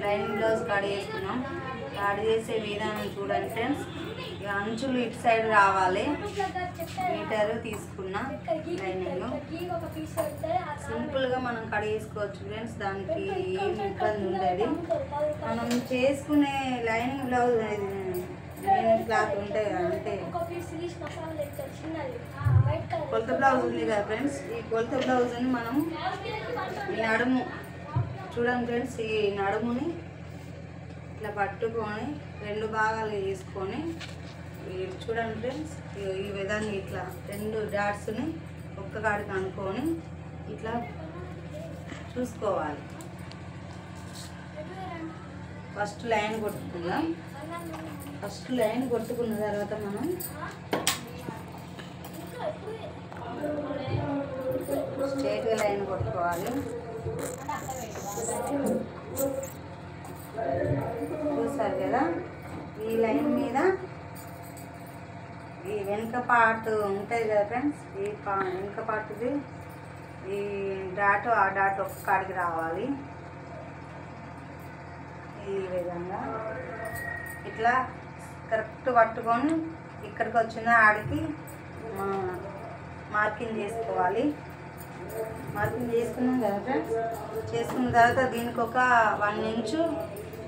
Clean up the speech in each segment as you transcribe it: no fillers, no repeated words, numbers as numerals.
Lining blouse cut చేసుకున్నాం. Cut చేసే విధానం చూడండి ఫ్రెండ్స్. ఇక అంచులు ఇటు సైడ్ రావాలి. మీటర్ తీసుకున్నా లైనింగ్ సింపుల్గా మనం కట్ చేసుకోవచ్చు ఫ్రెండ్స్. దానికి ఏమి ఇబ్బంది ఉండదు. మనం చేసుకునే లైనింగ్ బ్లౌజ్ లైనింగ్ క్లాత్ ఉంటాయి అంటే కొలత బ్లౌజ్ ఉంది కదా ఫ్రెండ్స్. ఈ కొలత బ్లౌజ్ని మనం నడుము చూడండి ఫ్రెండ్స్. ఈ నడుముని ఇట్లా పట్టుకొని 2 భాగాలు తీసుకొని చూడండి ఫ్రెండ్స్. ఈ విధంగా ఇట్లా 2 డాట్స్ని ఒక్క కాడికి అనుకొని ఇట్లా చూసుకోవాలి. ఫస్ట్ లైన్ కొట్టుకుందాం. ఫస్ట్ లైన్ కొట్టుకున్న తర్వాత మనం స్ట్రైట్గా లైన్ కొట్టుకోవాలి. చూసారు కదా, ఈ లైన్ మీద ఈ వెనుక పార్ట్ ఉంటుంది కదా ఫ్రెండ్స్. ఈ వెనుక పార్ట్ది ఈ డాట్ ఆ డాట్ ఒక్క కాడికి రావాలి. ఈ విధంగా ఇట్లా కరెక్ట్ పట్టుకొని ఇక్కడికి వచ్చిన ఆడికి మార్కింగ్ చేసుకోవాలి. మార్కింగ్ చేసుకున్నాం కదా ఫ్రెండ్స్. చేసుకున్న తర్వాత దీనికి ఒక 1 ఇంచు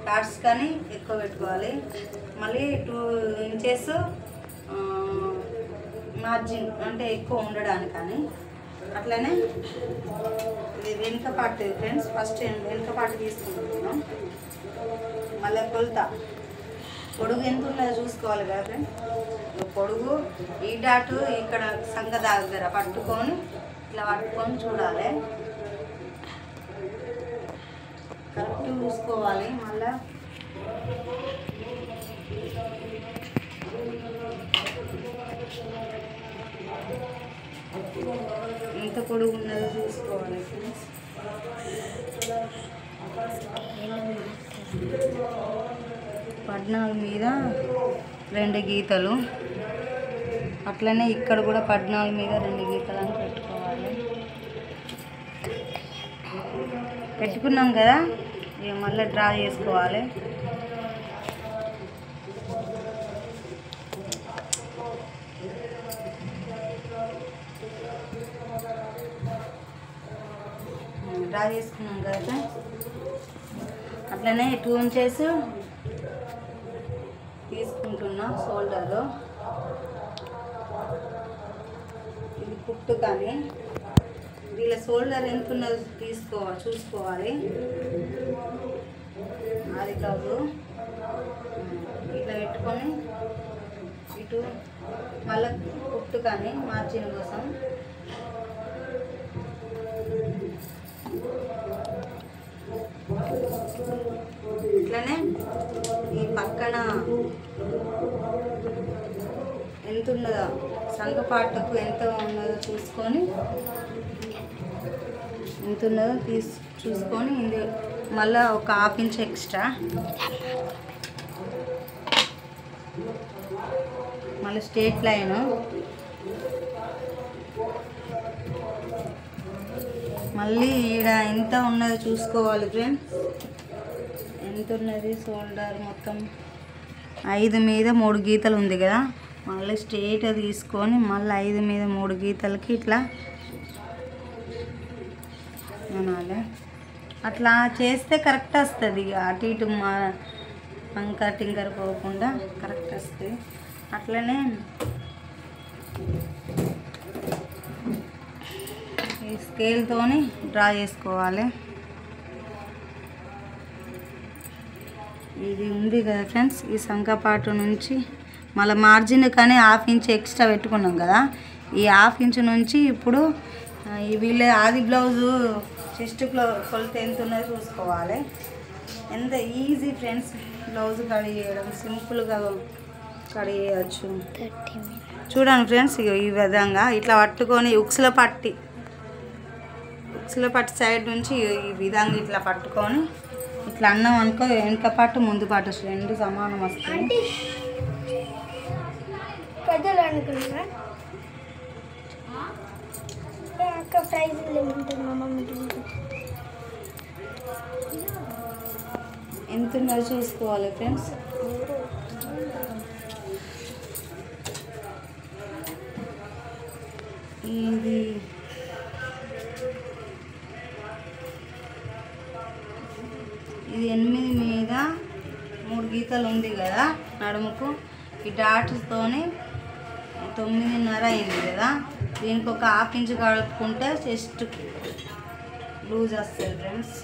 డాట్స్ కానీ ఎక్కువ పెట్టుకోవాలి. మళ్ళీ 2 ఇంచెస్ మార్జిన్ అంటే ఎక్కువ ఉండడానికి కానీ. అట్లనే ఇది వెనుక పార్ట్ ఫ్రెండ్స్. ఫస్ట్ వెనుక పార్ట్ తీసుకుంటున్నాం. మళ్ళీ కొలత పొడుగు ఎంత ఉన్నదో చూసుకోవాలి కదా ఫ్రెండ్స్. పొడుగు ఈ డాటు ఇక్కడ సంగ దగ్గర పట్టుకొని ఇట్లా పట్టుకొని చూడాలి. కరెక్ట్ చూసుకోవాలి. మళ్ళా ఎంత పొడుగు ఉన్నదో చూసుకోవాలి ఫ్రెండ్స్. పద్నాలుగు మీద 2 గీతలు. అట్లనే ఇక్కడ కూడా 14 మీద 2 గీతలు అని పెట్టుకోవాలి. పెట్టుకున్నాం కదా, ఇక మళ్ళీ డ్రా చేసుకోవాలి. డ్రా చేసుకున్నాం కదా. అట్లనే 2 ఇంచెస్ తీసుకుంటున్నా షోల్డర్. ఇది కుట్టు కానీ వీళ్ళ షోల్డర్ ఎంత ఉన్నదో చూసుకోవాలి. అది కాదు ఇట్లా పెట్టుకొని ఇటు మళ్ళీ కుట్టు కానీ మార్జిన్ కోసం ఇట్లనే ఈ పక్కన ఎంత ఉన్నదో సంగపాటుకు ఎంత ఉన్నదో చూసుకొని ఎంత ఉన్నదో చూసుకొని మళ్ళీ ఒక 1/2 ఇంచ్ ఎక్స్ట్రా మళ్ళీ స్ట్రేట్ లైన్ మళ్ళీ ఈడ ఎంత ఉన్నదో చూసుకోవాలి ఫ్రెండ్స్. ఎంత ఉన్నది షోల్డర్ మొత్తం 5 మీద 3 గీతలు ఉంది కదా. మళ్ళీ స్ట్రేట్గా తీసుకొని మళ్ళీ 5 మీద 3 గీతలకి ఇట్లా అనాలి. అట్లా చేస్తే కరెక్ట్ వస్తుంది. అటు ఇటు వంకర టింకర పోకుండా కరెక్ట్ వస్తుంది. అట్లనే ఈ స్కేల్తోని డ్రా చేసుకోవాలి. ఇది ఉంది కదా ఫ్రెండ్స్, ఈ సంకపాటు నుంచి మళ్ళీ మార్జిన్ కానీ 1/2 ఇంచ్ ఎక్స్ట్రా పెట్టుకున్నాం కదా. ఈ 1/2 ఇంచ్ నుంచి ఇప్పుడు ఈ వీళ్ళ ఆది బ్లౌజు చెస్ట్ కొలత ఎంత ఉన్నదో చూసుకోవాలి. ఎంత ఈజీ ఫ్రెండ్స్ బ్లౌజ్ కట్ చేయడం, సింపుల్గా కట్ చేయవచ్చు. చూడండి ఫ్రెండ్స్, ఈ విధంగా ఇట్లా పట్టుకొని ఉక్సుల పట్టి సైడ్ నుంచి ఈ విధంగా ఇట్లా పట్టుకొని ఇట్లా అన్నం అనుకో, వెనక పాటు ముందు పాటు 2 సమానం వస్తుంది. ఎంత ఉన్నదో చూసుకోవాలి ఫ్రెండ్స్. ఇది 8 మీద 3 గీతలు ఉంది కదా నడుముకు. ఈ డాట్స్తోని 9.5 అయింది కదా. దీనికి ఒక ½ ఇంచు కలుపుకుంటే చెస్ట్ లూజ్ వస్తుంది ఫ్రెండ్స్.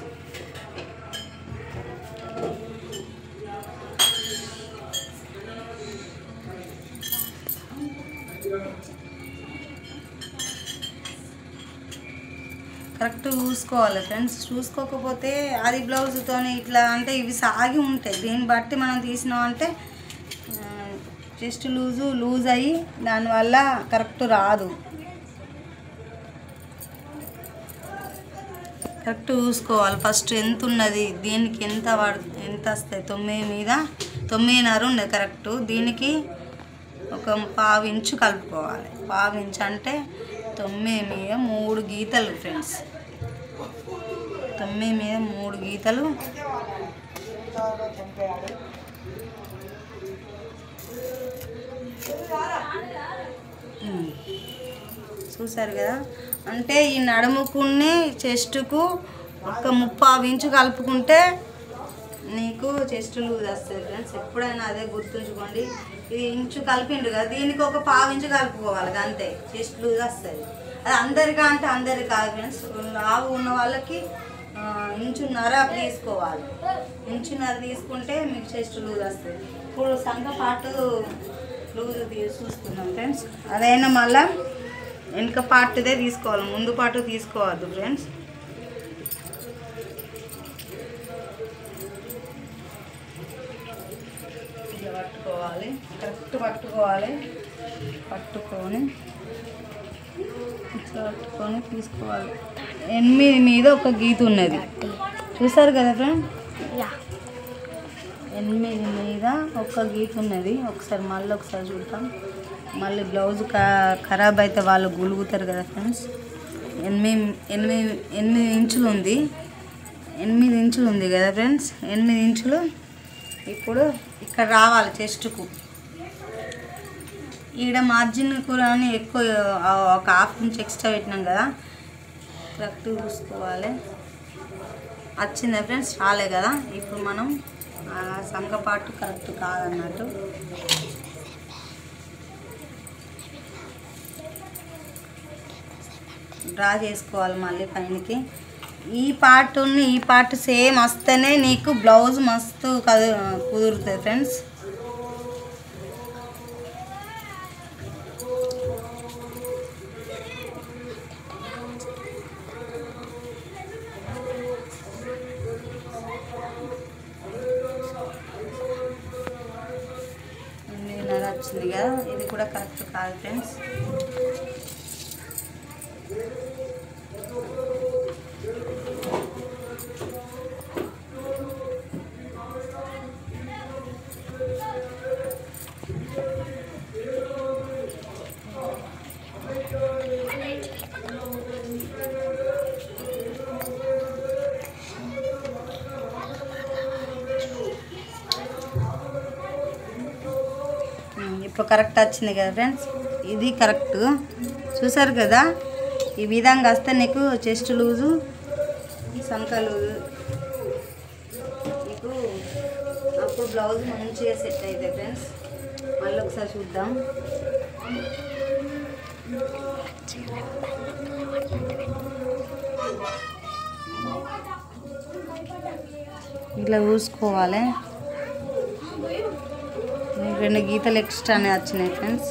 కరెక్ట్ చూసుకోవాలి ఫ్రెండ్స్. చూసుకోకపోతే అది బ్లౌజ్తో ఇట్లా అంటే ఇవి సాగి ఉంటాయి. దీన్ని బట్టి మనం తీసినామంటే చెస్ట్ లూజ్ అయ్యి దానివల్ల కరెక్ట్ రాదు. కరెక్ట్ చూసుకోవాలి ఫస్ట్ ఎంత ఉన్నది, దీనికి ఎంత వస్తాయి. 9 మీద 9.5 ఉన్నది కరెక్ట్. దీనికి ఒక ½ ఇంచు కలుపుకోవాలి. ½ ఇంచు అంటే 9 మీద 3 గీతలు ఫ్రెండ్స్. 9 మీద 3 గీతలు. చూసారు కదా. అంటే ఈ నడుముకుని చెస్ట్కు ఒక 3/4 ఇంచు కలుపుకుంటే నీకు చెస్ట్ లూజ్ వస్తుంది ఫ్రెండ్స్. ఎప్పుడైనా అదే గుర్తుంచుకోండి. ఇది ఇంచు కలిపిండు కదా, దీనికి ఒక ½ ఇంచు కలుపుకోవాలి అంతే, చెస్ట్ లూజ్ వస్తుంది. అది అందరికా అంటే అందరికి కాదు ఫ్రెండ్స్. లావు ఉన్న వాళ్ళకి 1.5 ఇంచు తీసుకోవాలి. 1.5 ఇంచు తీసుకుంటే మీకు చెస్ట్ లూజ్ వస్తుంది. ఇప్పుడు సంఖ పార్ట్ లూజ్ చూసుకుందాం ఫ్రెండ్స్. అదైనా మళ్ళీ వెనుక పార్ట్దే తీసుకోవాలి, ముందు పార్ట్ తీసుకోవద్దు ఫ్రెండ్స్. ఇట్లా పట్టుకోవాలి, కరెక్ట్ పట్టుకోవాలి. పట్టుకొని ఇట్లా పట్టుకొని తీసుకోవాలి. 8 మీద ఒక గీత ఉన్నది చూసారు కదా ఫ్రెండ్. 8 మీద ఒక గీత ఉన్నది. ఒకసారి మళ్ళీ ఒకసారి చూద్దాం. మళ్ళీ బ్లౌజ్ ఖరాబ్ అయితే వాళ్ళు గులుగుతారు కదా ఫ్రెండ్స్. 8 ఇంచులు ఉంది. 8 ఇంచులు ఉంది కదా ఫ్రెండ్స్. 8 ఇంచులు ఇప్పుడు ఇక్కడ రావాలి చెస్ట్కు. ఈడ మార్జిన్ కూడా ఎక్కువ ఒక ½ ఇంచ్ ఎక్స్ట్రా పెట్టినాం కదా, కరెక్ట్ చూసుకోవాలి. వచ్చిందా ఫ్రెండ్స్? రాలే కదా. ఇప్పుడు మనం సంఖ పార్ట్ కరెక్ట్ కాదన్నట్టు డ్రా చేసుకోవాలి మళ్ళీ పైనకి. ఈ పార్ట్ సేమ్ వస్తేనే నీకు బ్లౌజ్ మస్తు కుదురుతుంది ఫ్రెండ్స్. వచ్చింది కదా, ఇది కూడా కరెక్ట్ కాదు ఫ్రెండ్స్. ఇప్పుడు కరెక్ట్ వచ్చింది కదా ఫ్రెండ్స్. ఇది కరెక్ట్ చూసారు కదా. ఈ విధంగా వస్తే నీకు చెస్ట్ లూజు, సంఖ లూజు నీకు అప్పుడు బ్లౌజ్ మంచిగా సెట్ అవుతాయి ఫ్రెండ్స్. మళ్ళీ ఒకసారి చూద్దాం. ఇట్లా చూసుకోవాలి. 2 గీతలు ఎక్స్ట్రానే వచ్చినాయి ఫ్రెండ్స్.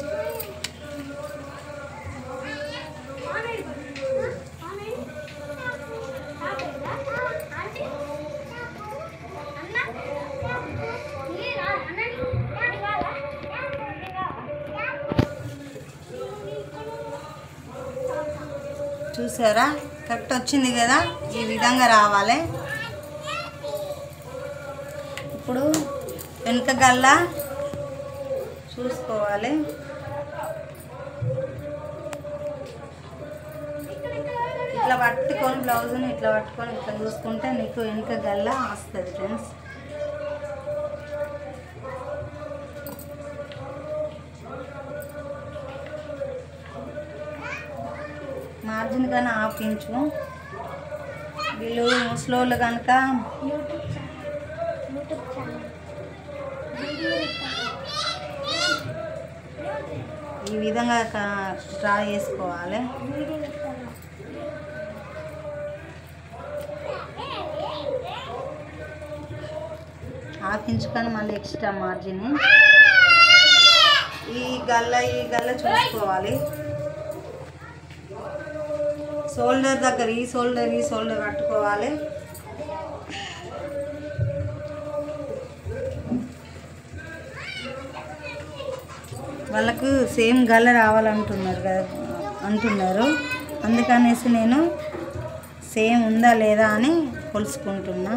చూసారా కరెక్ట్ వచ్చింది కదా. ఈ విధంగా రావాలి. ఇప్పుడు వెనుక గల్ల చూసుకోవాలి. ఇట్లా పట్టుకొని బ్లౌజ్ని ఇట్లా పట్టుకొని ఇట్లా చూసుకుంటే నీకు వెనుక గల్ల వస్తుంది ఫ్రెండ్స్. మార్జిన్ కానీ హాఫ్ ఇంచు. వీళ్ళు ముసలోళ్ళు కనుక ఈ విధంగా డ్రా చేసుకోవాలి. హాఫ్ ఇంచు కానీ మళ్ళీ ఎక్స్ట్రా మార్జిన్. ఈ గల్ల చూసుకోవాలి. షోల్డర్ దగ్గర ఈ షోల్డర్ కట్టుకోవాలి. వాళ్ళకు సేమ్ గల్ల రావాలంటున్నారు కదా అంటున్నారు. అందుకనేసి నేను సేమ్ ఉందా లేదా అని కొలుసుకుంటున్నా.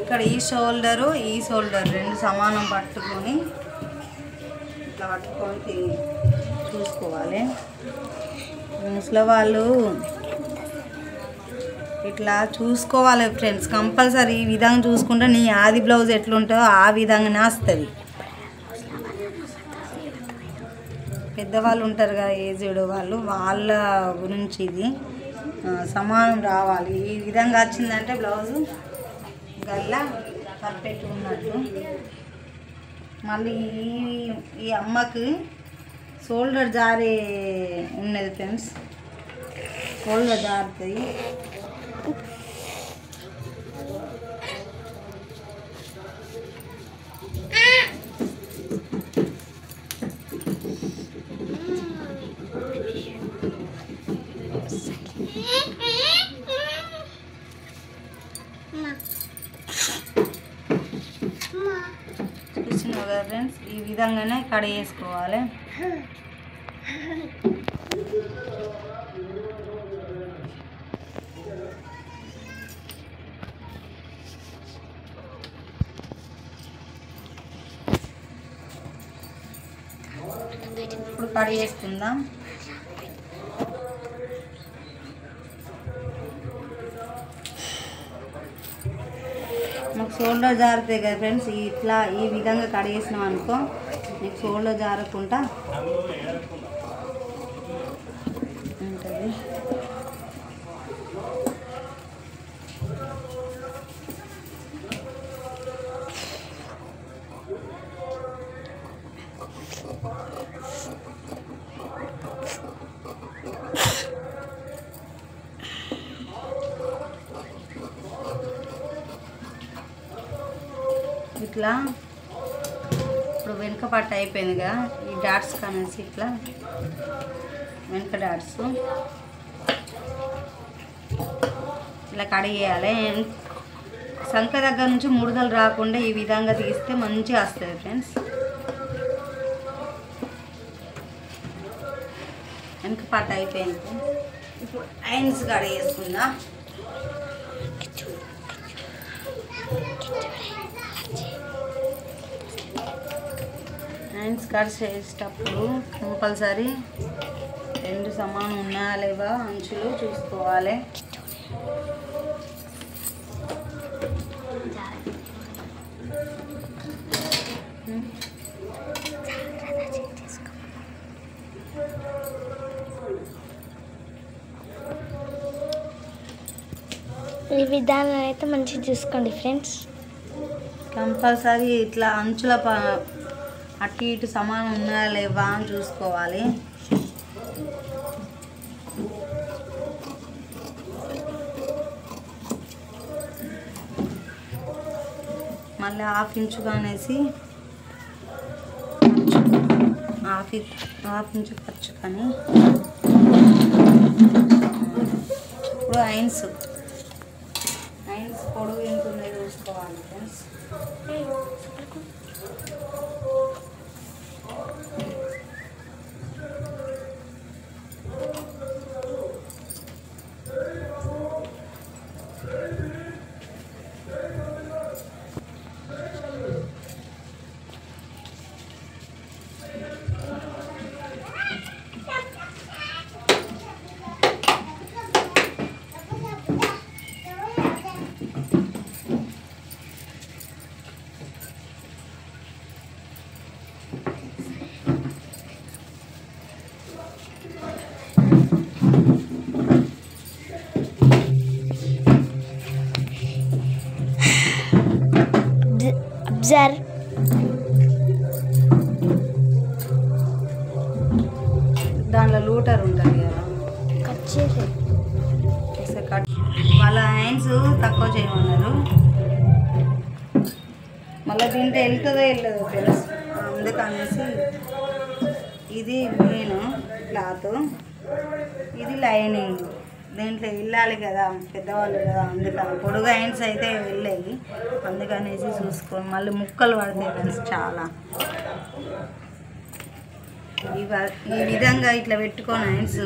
ఇక్కడ ఈ షోల్డర్ రెండు సమానం పట్టుకొని ఇట్లా పట్టుకొని చూసుకోవాలి. ముసలి వాళ్ళు ఇట్లా చూసుకోవాలి ఫ్రెండ్స్. కంపల్సరీ ఈ విధంగా చూసుకుంటే నీ ఆది బ్లౌజ్ ఎట్లుంటుందో ఆ విధంగానే వస్తుంది. పెద్దవాళ్ళు ఉంటారు కదా ఏజ్డ్ వాళ్ళు, వాళ్ళ గురించి ఇది సమానం రావాలి. ఈ విధంగా వచ్చిందంటే బ్లౌజు గల్లా పర్ఫెక్ట్ ఉన్నట్టు. మళ్ళీ ఈ అమ్మకి షోల్డర్ జారే ఉన్నది ఫ్రెండ్స్, షోల్డర్ జారుతుంది. చూసినావు కదా ఫ్రెండ్స్, ఈ విధంగానే కడిగేసుకోవాలి. ఇప్పుడు కడిగేసుకుందాం. మాకు షోల్డర్ జారుతాయి కదా ఫ్రెండ్స్, ఇట్లా ఈ విధంగా కడిగేసినాం అనుకో నీకు షోల్డర్ జారకుండా ఉంటుంది. ఇట్లా ఇప్పుడు వెనుక పట్టు అయిపోయింది కదా, ఈ డాట్స్ కనేసి ఇట్లా వెనుక డాట్స్ ఇలా కడిగేయాలి. సంక దగ్గర నుంచి ముడతలు రాకుండా ఈ విధంగా తీస్తే మంచిగా వస్తుంది ఫ్రెండ్స్. వెనుక పట్టు అయిపోయింది. ఇప్పుడు ఐన్స్ కడిగేసుకుందా. హ్యాండ్స్ కట్ చేసేటప్పుడు కంపల్సరీ రెండు సమానం ఉన్నాయా లేవా అంచులు చూసుకోవాలి. ఈ విధానం అయితే మంచిగా చూసుకోండి ఫ్రెండ్స్. కంపల్సరీ ఇట్లా అంచుల అటు ఇటు సమానం ఉన్నాయా లేవా అని చూసుకోవాలి. మళ్ళీ హాఫ్ ఇంచుగా అనేసి హాఫ్ ఇంచు ఖర్చు కానీ ఇప్పుడు ఐన్స్ పొడవు ఎంత ఉన్నది చూసుకోవాలి ఫ్రెండ్స్. సిజర్, దాంట్లో లూటర్ ఉంటుంది కదా, కట్ చేసి కట్. వాళ్ళ హ్యాండ్స్ తక్కువ చేయమన్నారు, మళ్ళీ దీంట్లో వెళ్తుందో వెళ్ళదు ఫ్రెండ్స్. అందుకనేసి ఇది మెయిన్ క్లాత్, ఇది లైనింగ్. దీంట్లో వెళ్ళాలి కదా పెద్దవాళ్ళు కదా, అందుకని పొడుగు హ్యాండ్స్ అయితే వెళ్ళాయి. అందుకనేసి చూసుకొని మళ్ళీ ముక్కలు పడతాయి ఫ్రెండ్స్ చాలా. ఈ విధంగా ఇట్లా పెట్టుకొని హ్యాండ్స్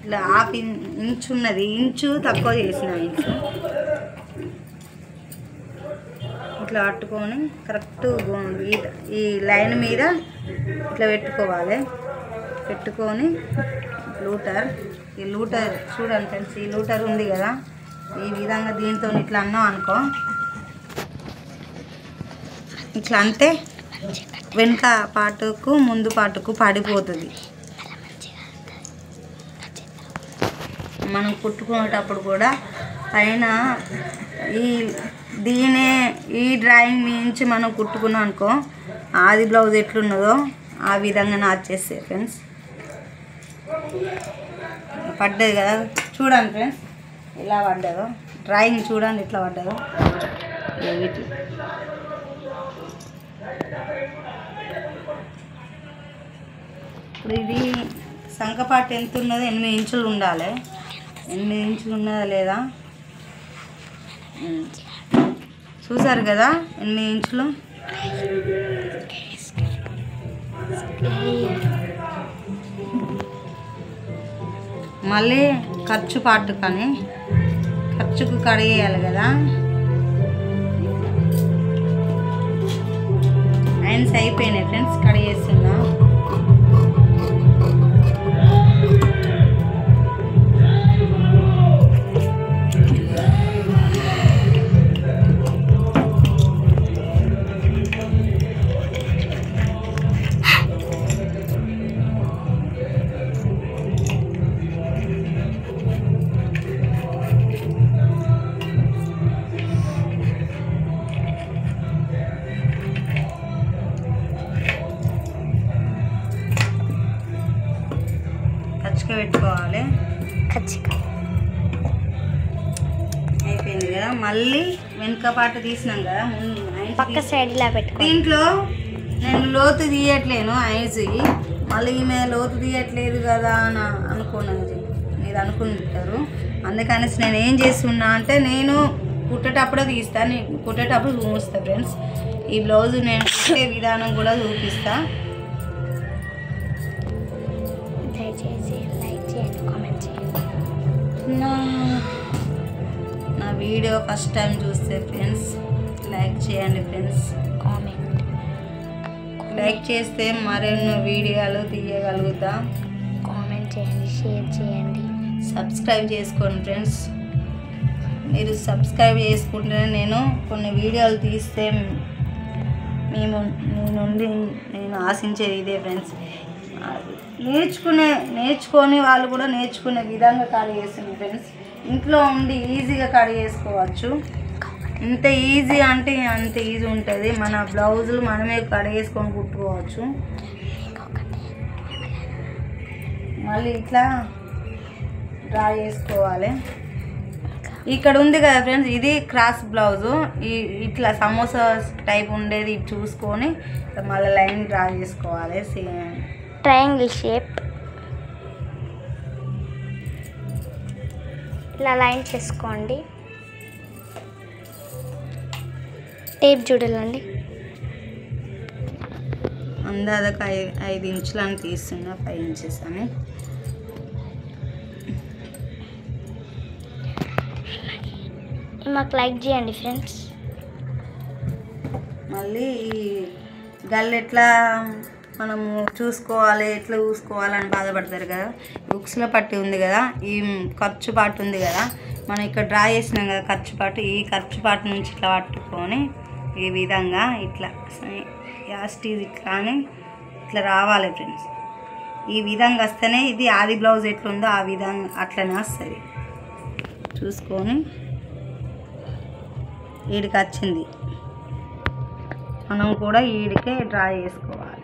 ఇట్లా హాఫ్ ఇంచు ఉన్నది, ఇంచు తక్కువ చేసిన హ్యాండ్స్ ఇట్లా పట్టుకొని కరెక్ట్ ఈ లైన్ మీద ఇట్లా పెట్టుకోవాలి. పెట్టుకొని ఈ లూటర్ చూడండి ఫ్రెండ్స్, ఈ లూటర్ ఉంది కదా, ఈ విధంగా దీంతో ఇట్లా అన్నాం అనుకో, ఇట్లా అంటే వెనుక పాటుకు ముందు పాటుకు పడిపోతుంది. మనం కుట్టుకునేటప్పుడు కూడా పైన ఈ డ్రాయింగ్ మించి మనం కుట్టుకున్నాం అనుకో, ఆది బ్లౌజ్ ఎట్లున్నదో ఆ విధంగా నాచేస్తే ఫ్రెండ్స్. పడ్డది కదా చూడండి ఫ్రెండ్స్, ఎలా పడ్డదో డ్రాయింగ్ చూడండి ఎట్లా పడ్డదో. ఇప్పుడు ఇది సంకపాటు ఎంత ఉన్నదో 8 ఇంచులు ఉండాలి. 8 ఇంచులు ఉన్నదా లేదా చూసారు కదా, 8 ఇంచులు. మళ్ళీ ఖర్చు పాటు కానీ ఖర్చుకు కడిగేయాలి కదా. హ్యాండ్స్ అయిపోయినాయి ఫ్రెండ్స్, కడిగేస్తున్నా. పెట్టుకోవాలి. అయిపోయింది కదా. మళ్ళీ వెనుక పాటు తీసినాం కదా, పక్క సైడ్ ఇలా పెట్టుకో. దీంట్లో నేను లోతు తీయట్లేను ఐజ్కి, మళ్ళీ ఈమె లోతు తీయట్లేదు కదా అని అనుకున్నది మీరు అనుకుంటారు. అందుకనేసి నేను ఏం చేస్తున్నా అంటే, నేను కుట్టేటప్పుడే తీస్తాను, నేను కుట్టేటప్పుడు చూపిస్తా ఫ్రెండ్స్. ఈ బ్లౌజ్ నేను కుట్టే విధానం కూడా చూపిస్తా. దయచేసి లైక్ చేయండి, కామెంట్ చేయండి. నా వీడియో ఫస్ట్ టైం చూస్తే ఫ్రెండ్స్ లైక్ చేయండి ఫ్రెండ్స్. కామెంట్ లైక్ చేస్తే మరెన్నో వీడియోలు తీయగలుగుతా. కామెంట్ చేయండి, షేర్ చేయండి, సబ్స్క్రైబ్ చేసుకోండి ఫ్రెండ్స్. మీరు సబ్స్క్రైబ్ చేసుకుంటేనే నేను కొన్ని వీడియోలు తీస్తే మీ నుండి నేను ఆశించేది ఇదే ఫ్రెండ్స్. నేర్చుకొని వాళ్ళు కూడా నేర్చుకునే విధంగా కట్ చేస్తుంది ఫ్రెండ్స్. ఇంట్లో ఉండి ఈజీగా కట్ చేసుకోవచ్చు. ఇంత ఈజీ అంటే అంత ఈజీ ఉంటుంది. మన బ్లౌజులు మనమే కట్ చేసుకొని కుట్టుకోవచ్చు. మళ్ళీ ఇట్లా డ్రా చేసుకోవాలి. ఇక్కడ ఉంది కదా ఫ్రెండ్స్, ఇది క్రాస్ బ్లౌజు. ఇట్లా సమోసా టైప్ ఉండేది ఇది చూసుకొని మళ్ళీ లైన్ డ్రా చేసుకోవాలి. ట్రయాంగిల్ షేప్ ఇలా లైన్ చేసుకోండి. టేప్ చూడాలండి. అందాక 5 ఇంచులని తీస్తున్నా, 5 ఇంచెస్ అని. మాకు లైక్ చేయండి ఫ్రెండ్స్. మళ్ళీ ఈ గల్లు ఎట్లా మనము చూసుకోవాలి, ఎట్లా చూసుకోవాలని బాధపడతారు కదా. బుక్స్లో పట్టి ఉంది కదా, ఈ ఖర్చు పాటు ఉంది కదా, మనం ఇక్కడ డ్రా చేసినాం కదా ఖర్చు పాటు. ఈ ఖర్చు పాటు నుంచి ఇట్లా పట్టుకొని ఈ విధంగా ఇట్లా యాస్టీజ్ ఇట్లానే ఇట్లా రావాలి ఫ్రెండ్స్. ఈ విధంగా వస్తేనే ఇది ఆది బ్లౌజ్ ఎట్లుందో ఆ విధంగా అట్లనే వస్తుంది. చూసుకొని ఈడికి వచ్చింది, మనం కూడా ఈడికే డ్రా చేసుకోవాలి.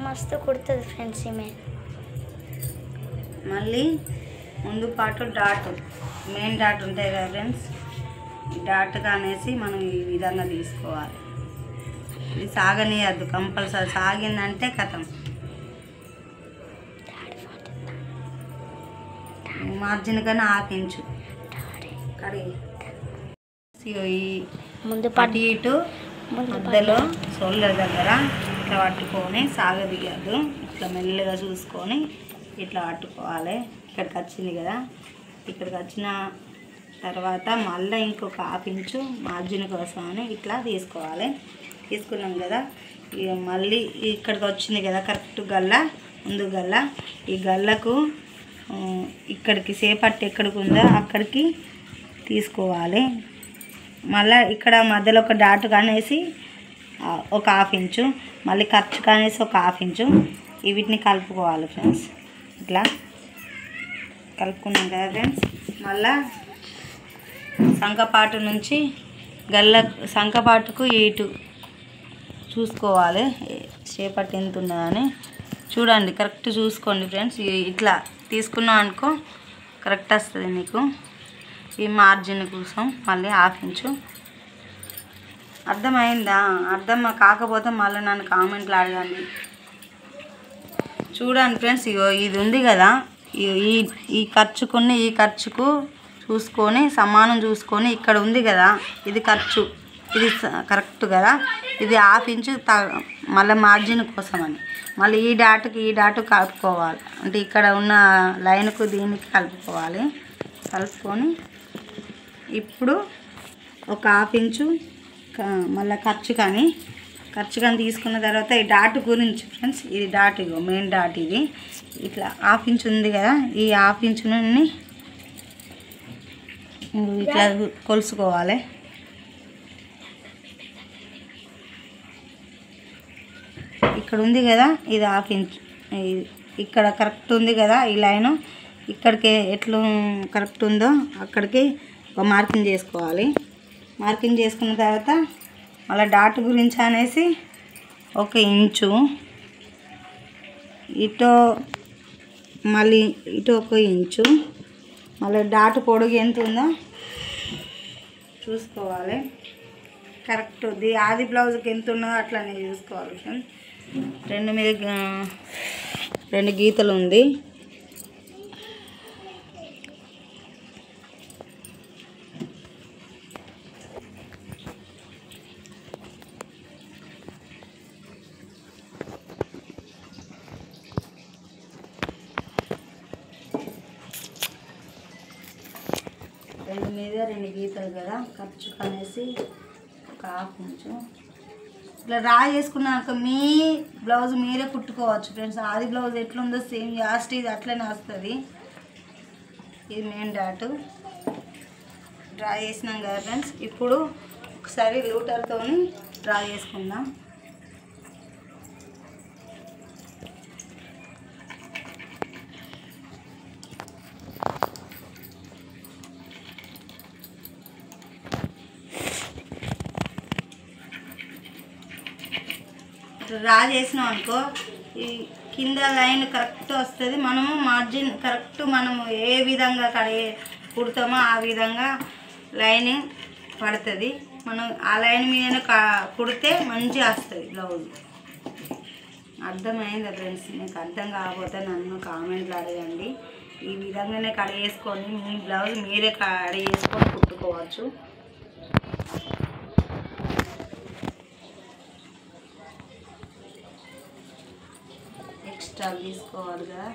మస్తు కుడుతుంది ఫ్రెండ్స్ ఈమె. మళ్ళీ ముందు పాటు డాట్, మెయిన్ డాట్ ఉంటాయి కదా ఫ్రెండ్స్, డాట్గా అనేసి మనం ఈ విధంగా తీసుకోవాలి. ఇది సాగనీయద్దు, కంపల్సరీ సాగిందంటే కథం. మార్జిన్ కన్నా 1/2 ఇంచు కడిగి ఈ ముందు అటు ఇటు మధ్యలో షోల్డర్ దగ్గర ఇట్లా పట్టుకొని సాగదీయద్దు, ఇట్లా మెల్లగా చూసుకొని ఇట్లా పట్టుకోవాలి. ఇక్కడికి వచ్చింది కదా, ఇక్కడికి వచ్చిన తర్వాత మళ్ళీ ఇంకొక 1/2 ఇంచు మార్జిన్ కోసం అని ఇట్లా తీసుకోవాలి. తీసుకున్నాం కదా, ఇక మళ్ళీ ఇక్కడికి వచ్చింది కదా కరెక్ట్ గల్ల, ముందు గల్ల, ఈ గల్లకు ఇక్కడికి సేపట్టు ఎక్కడికి ఉందో అక్కడికి తీసుకోవాలి. మళ్ళీ ఇక్కడ మధ్యలో ఒక డాట్ కానేసి ఒక 1/2 ఇంచు, మళ్ళీ ఖర్చు కానేసి ఒక 1/2 ఇంచు, వీటిని కలుపుకోవాలి ఫ్రెండ్స్. ఇట్లా కలుపుకున్నాం కదా ఫ్రెండ్స్, మళ్ళా సంకపాటు నుంచి గల్ల సంకపాటుకు ఇటు చూసుకోవాలి చేపట్టు ఎంత ఉన్నదని చూడండి, కరెక్ట్ చూసుకోండి ఫ్రెండ్స్. ఇట్లా తీసుకున్నాం అనుకో కరెక్ట్ వస్తుంది మీకు. ఈ మార్జిన్ కోసం మళ్ళీ 1/2 ఇంచు. అర్థమైందా? అర్థం కాకపోతే మళ్ళీ నన్ను కామెంట్లు అడగండి. చూడండి ఫ్రెండ్స్, ఇగో ఇది ఉంది కదా, ఈ ఖర్చుకుని ఈ ఖర్చుకు చూసుకొని సమానం చూసుకొని ఇక్కడ ఉంది కదా, ఇది ఖర్చు, ఇది కరెక్ట్ కదా, ఇది 1/2 ఇంచు మళ్ళీ మార్జిన్ కోసం అని మళ్ళీ ఈ డాటు కలుపుకోవాలి. అంటే ఇక్కడ ఉన్న లైన్కు దీనికి కలుపుకోవాలి. కలుపుకొని ఇప్పుడు ఒక 1/2 ఇంచు మళ్ళీ ఖర్చు కానీ తీసుకున్న తర్వాత ఈ డాట్ గురించి ఫ్రెండ్స్, ఇది డాట్, ఇగో మెయిన్ డాట్ ఇది. ఇట్లా 1/2 ఇంచు ఉంది కదా, ఈ 1/2 ఇంచుని ఇట్లా కొలుసుకోవాలి. ఇక్కడ ఉంది కదా, ఇది 1/2 ఇంచు, ఇక్కడ కరెక్ట్ ఉంది కదా ఈ లైను, ఇక్కడికి ఎట్లా కరెక్ట్ ఉందో అక్కడికి ఒక మార్కింగ్ చేసుకోవాలి. మార్కింగ్ చేసుకున్న తర్వాత మళ్ళీ డాట్ గురించి అనేసి 1 ఇంచు, మళ్ళీ ఇటు 1 ఇంచు, మళ్ళీ డాట్ పొడుగు ఎంత ఉందో చూసుకోవాలి. కరెక్ట్ ఆది బ్లౌజ్కి ఎంత ఉన్నదో అట్లానే చూసుకోవాలి ఫ్రెండ్స్. 2 మీద 2 గీతలు ఉంది. మీద 2 గీతలు కదా, ఖర్చు అనేసి ఒక 1/2 ఇంచు ఇట్లా డ్రా చేసుకున్నాక మీ బ్లౌజ్ మీరే కుట్టుకోవచ్చు ఫ్రెండ్స్. ఆది బ్లౌజ్ ఎట్లుందో సేమ్ యాస్ట్ ఇది అట్లనే వస్తుంది. ఇది మెయిన్ డాట్ డ్రా చేసినాం కదా ఫ్రెండ్స్. ఇప్పుడు ఒకసారి లూటర్తో డ్రా చేసుకుందాం. డ్రా చేసినాం అనుకో ఈ కింద లైన్ కరెక్ట్ వస్తుంది. మనము మార్జిన్ కరెక్ట్ మనము ఏ విధంగా కుడతామో ఆ విధంగా లైన్ పడుతుంది. మనం ఆ లైన్ మీద కుడితే మంచిగా వస్తుంది బ్లౌజ్. అర్థమైందా ఫ్రెండ్స్? మీకు అర్థం కాకపోతే నన్ను కామెంట్లు అడగండి. ఈ విధంగానే కడిగేసుకొని మీ బ్లౌజ్ మీరే కడిగేసుకొని కుట్టుకోవచ్చు. ఎక్స్ట్రా తీసుకోవాలి కదా.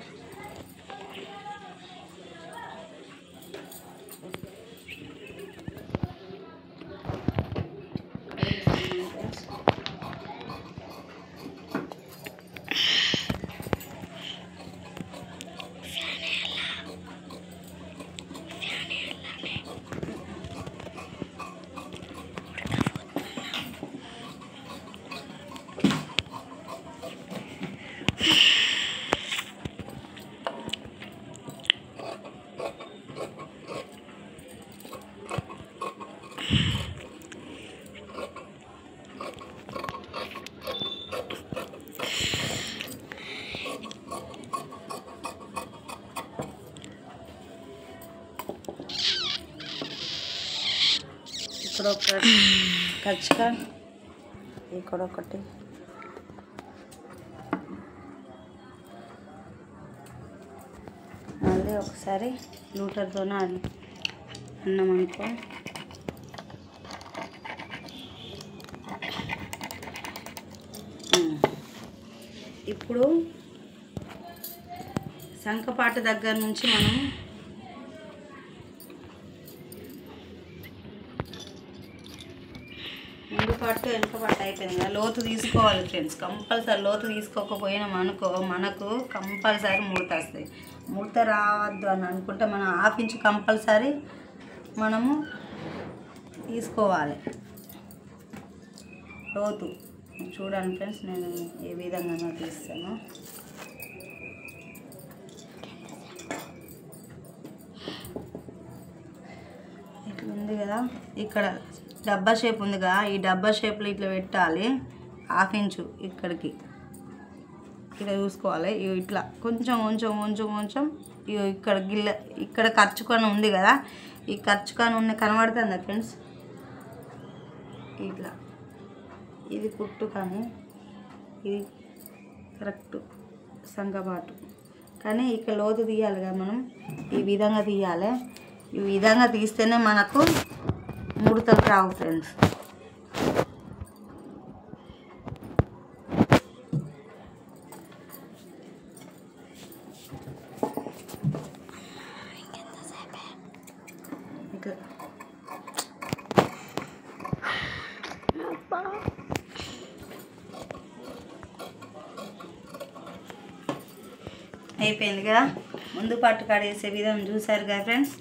ఇక్కడ ఒక కచ్చక, ఇక్కడ ఒకటి, మళ్ళీ ఒకసారి లూటర్తోనే అన్నం అనుకో. ఇప్పుడు శంఖపాట దగ్గర నుంచి మనం ముందు పాటు వెనక పాటు అయిపోయింది కదా, లోతు తీసుకోవాలి ఫ్రెండ్స్. కంపల్సరీ లోతు తీసుకోకపోయినాం అనుకో మనకు కంపల్సరీ ముడత వస్తాయి. ముడత రావద్దు అని అనుకుంటే మనం 1/2 ఇంచ్ కంపల్సరీ మనము తీసుకోవాలి లోతు. చూడండి ఫ్రెండ్స్, నేను ఏ విధంగా తీస్తాను. ఇట్లా ఉంది కదా, ఇక్కడ డబ్బా షేప్ ఉందిగా, ఈ డబ్బా షేప్లో ఇట్లా పెట్టాలి. 1/2 ఇంచు ఇక్కడికి ఇట్లా చూసుకోవాలి. ఇట్లా కొంచెం కొంచెం కొంచెం కొంచెం ఇక్కడ ఇక్కడ ఖర్చుకొని ఉంది కదా, ఈ ఖర్చుకొని ఉన్న కనబడుతుందా ఫ్రెండ్స్? ఇట్లా ఇది కుట్టు, కానీ ఇది కరెక్ట్ సంగపాటు, కానీ ఇక్కడ లోతు తీయాలి కదా మనం. ఈ విధంగా తీయాలి. ఈ విధంగా తీస్తేనే మనకు ముడతలు రావు ఫ్రెండ్స్. ఇట్లా అయిపోయింది కదా. ముందు పట్టు కడేసే విధానం చూసారు కదా ఫ్రెండ్స్.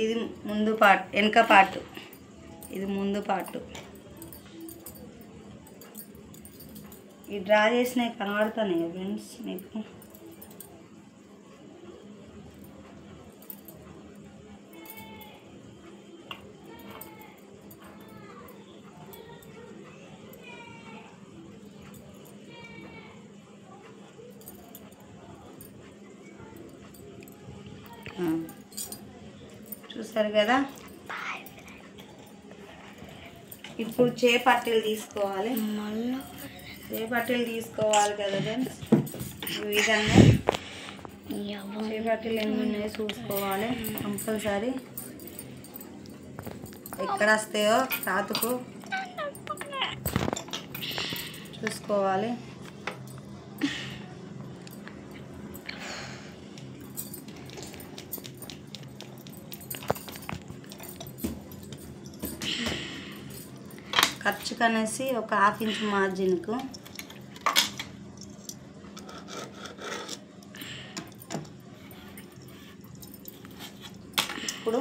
ఇది ముందు పార్ట్, వెనక పార్ట్, ఇది ముందు పార్ట్. ఈ డ్రా చేసినవి కనబడుతున్నాయి ఫ్రెండ్స్ మీకు. చూసారు కదా. ఇప్పుడు చేపట్టెలు తీసుకోవాలి. చేపట్టెలు తీసుకోవాలి కదా ఫ్రెండ్స్. ఈ విధంగా చేపట్టెలు ఎన్ని ఉన్నాయో చూసుకోవాలి కంపల్సరీ. ఎక్కడ వస్తాయో రాతుకు చూసుకోవాలి. ఖర్చు కనేసి ఒక 1/2 ఇంచ్ మార్జిన్కు ఇప్పుడు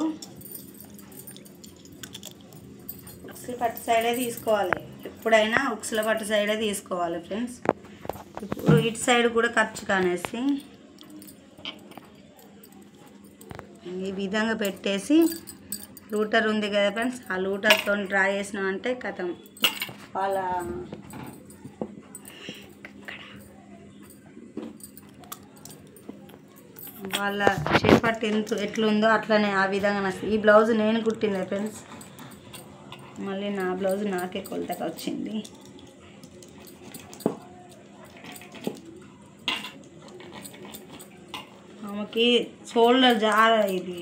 ఉక్సుల పట్టు సైడే తీసుకోవాలి. ఎప్పుడైనా ఉక్సుల పట్టు సైడే తీసుకోవాలి ఫ్రెండ్స్. ఇప్పుడు ఇటు సైడ్ కూడా ఖర్చు కనేసి ఈ విధంగా పెట్టేసి, లూటర్ ఉంది కదా ఫ్రెండ్స్, ఆ లూటర్తో డ్రా చేసినామంటే కథం వాళ్ళ చేపట్టు ఎట్లుందో అట్లనే ఆ విధంగా నచ్చింది. ఈ బ్లౌజ్ నేను కుట్టింది ఫ్రెండ్స్, మళ్ళీ నా బ్లౌజ్ నాకే కొలతగా వచ్చింది. ఆమెకి షోల్డర్ ఇది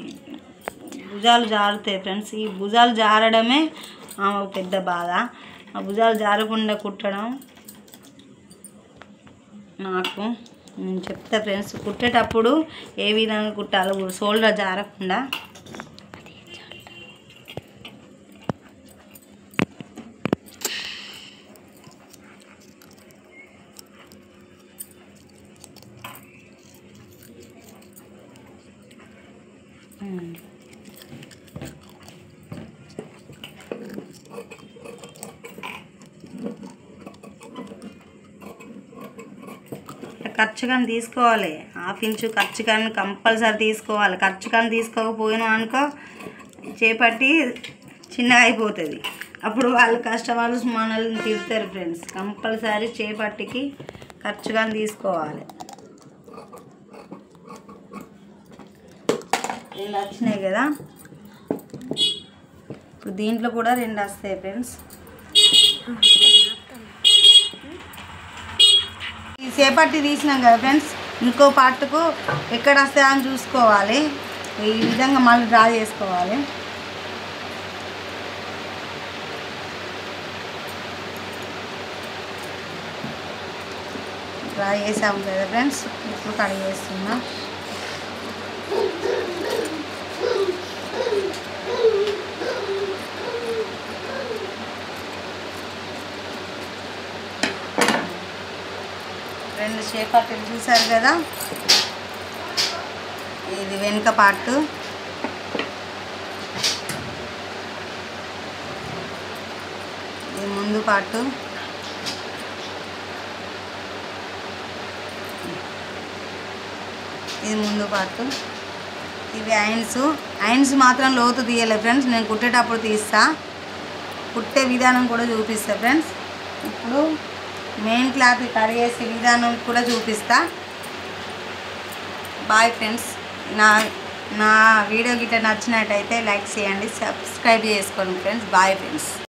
భుజాలు జారుతాయి ఫ్రెండ్స్. ఈ భుజాలు జారడమే ఆమె పెద్ద బాధ. ఆ భుజాలు జారకుండా కుట్టడం నాకు నేను చెప్తా ఫ్రెండ్స్. కుట్టేటప్పుడు ఏ విధంగా కుట్టాలో, షోల్డర్ జారకుండా. ఖర్చుకాన్ని తీసుకోవాలి. 1/2 ఇంచు ఖర్చుకాన్ని కంపల్సరీ తీసుకోవాలి. ఖర్చుకాన్ని తీసుకోకపోయినా అనుకో చేపట్టి చిన్నగా అయిపోతుంది. అప్పుడు వాళ్ళు కష్టవాళ్ళు మనల్ని తిడతారు ఫ్రెండ్స్. కంపల్సరీ చేపట్టికి ఖర్చుకాన్ని తీసుకోవాలి. 2 వచ్చినాయి కదా, ఇప్పుడు దీంట్లో కూడా 2 వస్తాయి ఫ్రెండ్స్. ఈ చేపట్టి తీసినాం కదా ఫ్రెండ్స్, ఇంకో పార్ట్కు ఎక్కడ వస్తాయో అని చూసుకోవాలి. ఈ విధంగా మళ్ళీ డ్రా చేసుకోవాలి. డ్రా చేసాము కదా ఫ్రెండ్స్, ఇప్పుడు కడిగి వేస్తున్నా. రెండు చేపట్టలు చూసారు కదా, ఇది వెనుక పార్టు, ఇది ముందు పార్టు, ఇది ముందు పార్టు. ఇవి ఐన్స్ మాత్రం లోతు తీయలేదు ఫ్రెండ్స్, నేను కుట్టేటప్పుడు తీస్తా, కుట్టే విధానం కూడా చూపిస్తా ఫ్రెండ్స్. ఇప్పుడు మెయిన్ క్లాత్ కడిగేసే విధానం కూడా చూపిస్తా. Bye friends. నా వీడియో గిట్ట నచ్చినట్టయితే లైక్ చేయండి, సబ్స్క్రైబ్ చేసుకోండి ఫ్రెండ్స్. Bye friends.